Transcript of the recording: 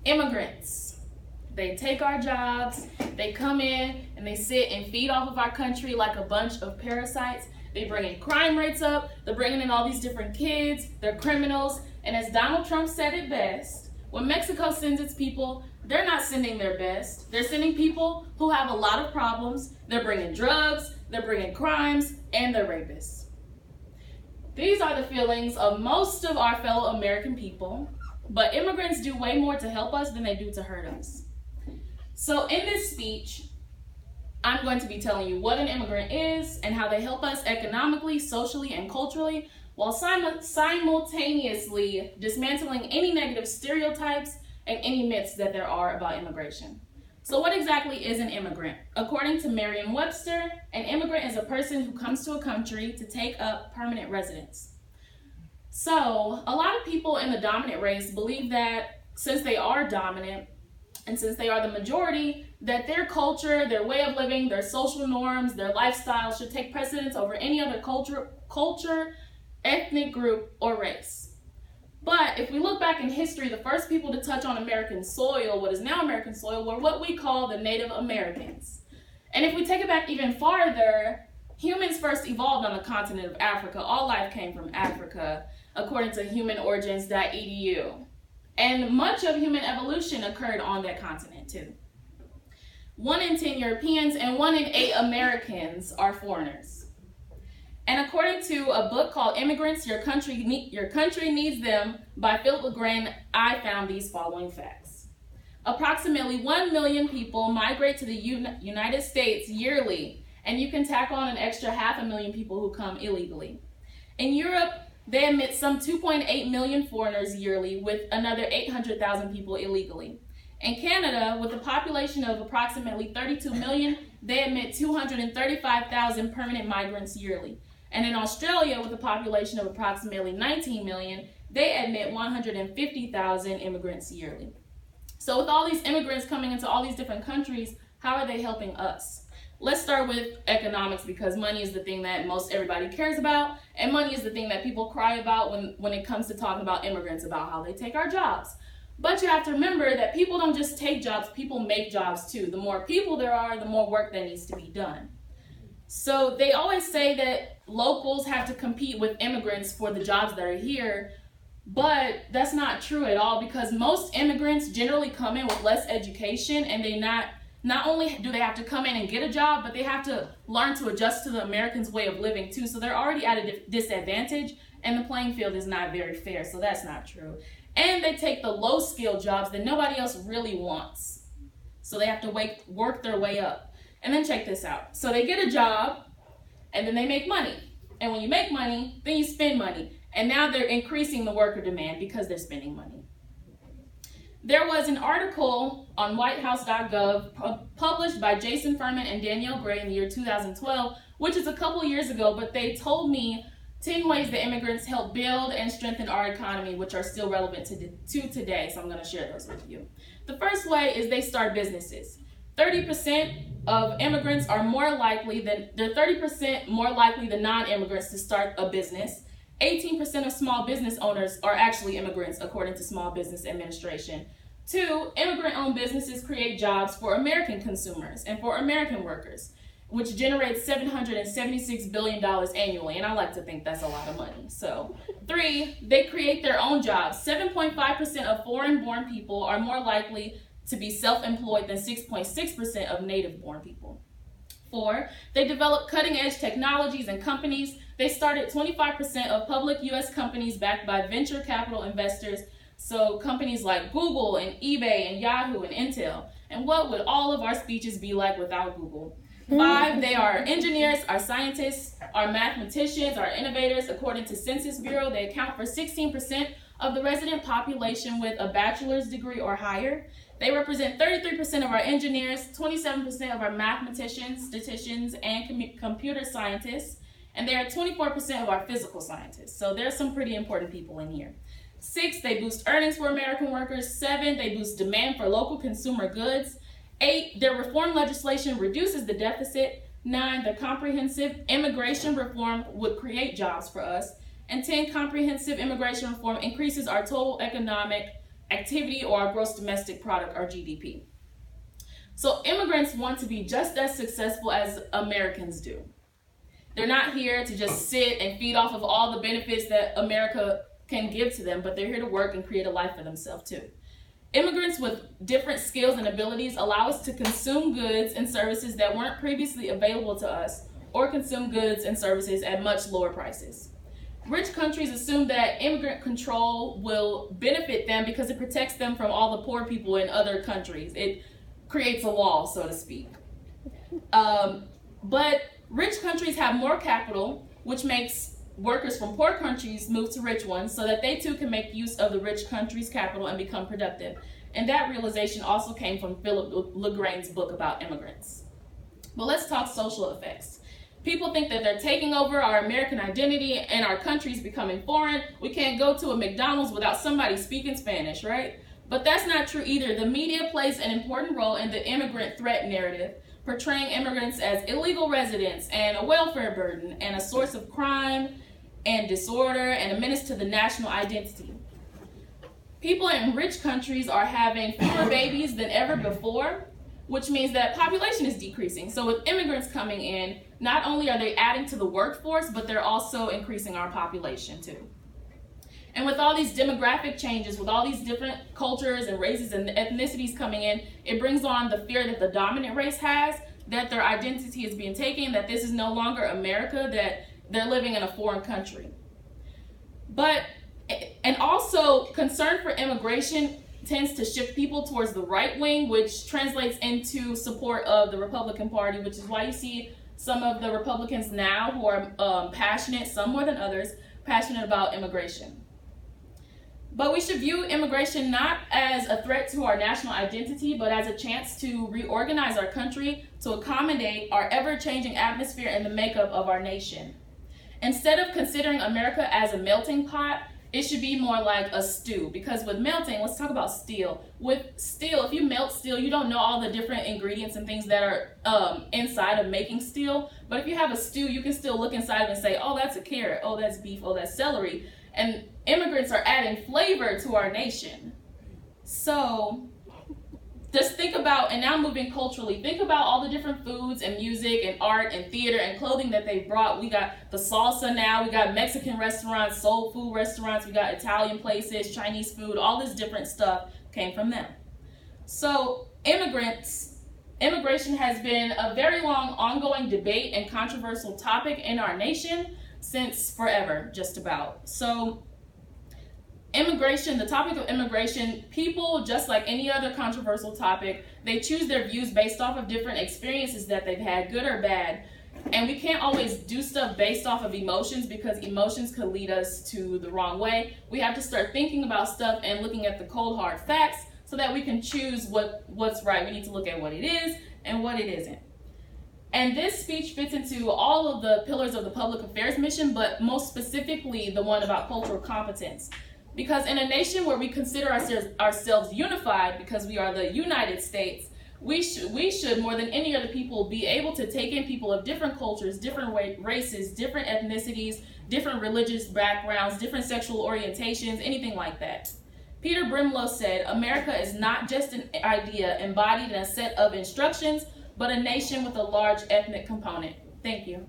Immigrants. They take our jobs, they come in and they sit and feed off of our country like a bunch of parasites. They bring in crime rates up, they're bringing in all these different kids, they're criminals, and as Donald Trump said it best, when Mexico sends its people, they're not sending their best. They're sending people who have a lot of problems. They're bringing drugs, they're bringing crimes, and they're rapists. These are the feelings of most of our fellow American people, but immigrants do way more to help us than they do to hurt us. So in this speech, I'm going to be telling you what an immigrant is and how they help us economically, socially, and culturally, while simultaneously dismantling any negative stereotypes and any myths that there are about immigration. So what exactly is an immigrant? According to Merriam-Webster, an immigrant is a person who comes to a country to take up permanent residence. So a lot of people in the dominant race believe that since they are dominant and since they are the majority, that their culture, their way of living, their social norms, their lifestyle should take precedence over any other culture, ethnic group, or race. But if we look back in history, the first people to touch on American soil, what is now American soil, were what we call the Native Americans. And if we take it back even farther, humans first evolved on the continent of Africa. All life came from Africa, according to humanorigins.edu. And much of human evolution occurred on that continent too. 1 in 10 Europeans and 1 in 8 Americans are foreigners. And according to a book called Immigrants, Your Country Needs Them by Philip LeGrand, I found these following facts. Approximately 1 million people migrate to the United States yearly, and you can tack on an extra 500,000 people who come illegally. In Europe, they admit some 2.8 million foreigners yearly, with another 800,000 people illegally. In Canada, with a population of approximately 32 million, they admit 235,000 permanent migrants yearly. And in Australia, with a population of approximately 19 million, they admit 150,000 immigrants yearly. So with all these immigrants coming into all these different countries, how are they helping us? Let's start with economics, because money is the thing that most everybody cares about, and money is the thing that people cry about when it comes to talking about immigrants, about how they take our jobs. But you have to remember that people don't just take jobs, people make jobs too. The more people there are, the more work that needs to be done. So they always say that locals have to compete with immigrants for the jobs that are here, but that's not true at all, because most immigrants generally come in with less education, and they not only do they have to come in and get a job, but they have to learn to adjust to the Americans' way of living too. So they're already at a disadvantage, and the playing field is not very fair, so that's not true. And they take the low-skilled jobs that nobody else really wants. So they have to work their way up. And then check this out. So they get a job, and then they make money. And when you make money, then you spend money. And now they're increasing the worker demand because they're spending money. There was an article on whitehouse.gov published by Jason Furman and Danielle Gray in the year 2012, which is a couple years ago, but they told me 10 ways that immigrants help build and strengthen our economy, which are still relevant to today, so I'm going to share those with you. The first way is they start businesses. 30% of immigrants are they're 30% more likely than non-immigrants to start a business. 18% of small business owners are actually immigrants, according to Small Business Administration. 2, immigrant-owned businesses create jobs for American consumers and for American workers, which generates $776 billion annually, and I like to think that's a lot of money. So 3, they create their own jobs. 7.5% of foreign-born people are more likely to be self-employed than 6.6% of native-born people. 4, they develop cutting-edge technologies and companies. They started 25% of public U.S. companies backed by venture capital investors, so companies like Google and eBay and Yahoo and Intel. And what would all of our speeches be like without Google? 5, they are engineers, our scientists, our mathematicians, our innovators. According to Census Bureau, they account for 16% of the resident population with a bachelor's degree or higher. They represent 33% of our engineers, 27% of our mathematicians, statisticians, and computer scientists, and they are 24% of our physical scientists. So there's some pretty important people in here. 6, they boost earnings for American workers. 7, they boost demand for local consumer goods. 8, their reform legislation reduces the deficit. 9, the comprehensive immigration reform would create jobs for us. And 10, comprehensive immigration reform increases our total economic activity or our gross domestic product, our GDP. So immigrants want to be just as successful as Americans do. They're not here to just sit and feed off of all the benefits that America can give to them, but they're here to work and create a life for themselves too. Immigrants with different skills and abilities allow us to consume goods and services that weren't previously available to us, or consume goods and services at much lower prices. Rich countries assume that immigrant control will benefit them because it protects them from all the poor people in other countries. It creates a wall, so to speak. But rich countries have more capital, which makes workers from poor countries move to rich ones so that they too can make use of the rich country's capital and become productive. And that realization also came from Philip LaGrange's book about immigrants. But let's talk social effects. People think that they're taking over our American identity and our country's becoming foreign. We can't go to a McDonald's without somebody speaking Spanish, right? But that's not true either. The media plays an important role in the immigrant threat narrative, portraying immigrants as illegal residents and a welfare burden and a source of crime and disorder and a menace to the national identity. People in rich countries are having fewer babies than ever before, which means that population is decreasing. So with immigrants coming in, not only are they adding to the workforce, but they're also increasing our population too. And with all these demographic changes, with all these different cultures and races and ethnicities coming in, it brings on the fear that the dominant race has, that their identity is being taken, that this is no longer America, that they're living in a foreign country. And also concern for immigration tends to shift people towards the right wing, which translates into support of the Republican Party, which is why you see some of the Republicans now who are passionate, some more than others, passionate about immigration. But we should view immigration not as a threat to our national identity, but as a chance to reorganize our country to accommodate our ever-changing atmosphere and the makeup of our nation. Instead of considering America as a melting pot, it should be more like a stew, because with melting, let's talk about steel. With steel, if you melt steel, you don't know all the different ingredients and things that are inside of making steel. But if you have a stew, you can still look inside and say, oh, that's a carrot, oh, that's beef, oh, that's celery. And immigrants are adding flavor to our nation. So just think about, and now moving culturally, think about all the different foods and music and art and theater and clothing that they brought. We got the salsa now, we got Mexican restaurants, soul food restaurants, we got Italian places, Chinese food, all this different stuff came from them. So immigration has been a very long ongoing debate and controversial topic in our nation since forever, just about. So immigration, the topic of immigration, people, just like any other controversial topic, they choose their views based off of different experiences that they've had, good or bad. And we can't always do stuff based off of emotions, because emotions could lead us to the wrong way. We have to start thinking about stuff and looking at the cold hard facts so that we can choose what's right. We need to look at what it is and what it isn't. And this speech fits into all of the pillars of the public affairs mission, but most specifically the one about cultural competence. Because in a nation where we consider ourselves unified, because we are the United States, we should more than any other people be able to take in people of different cultures, different races, different ethnicities, different religious backgrounds, different sexual orientations, anything like that. Peter Brimlow said, "America is not just an idea embodied in a set of instructions, but a nation with a large ethnic component." Thank you.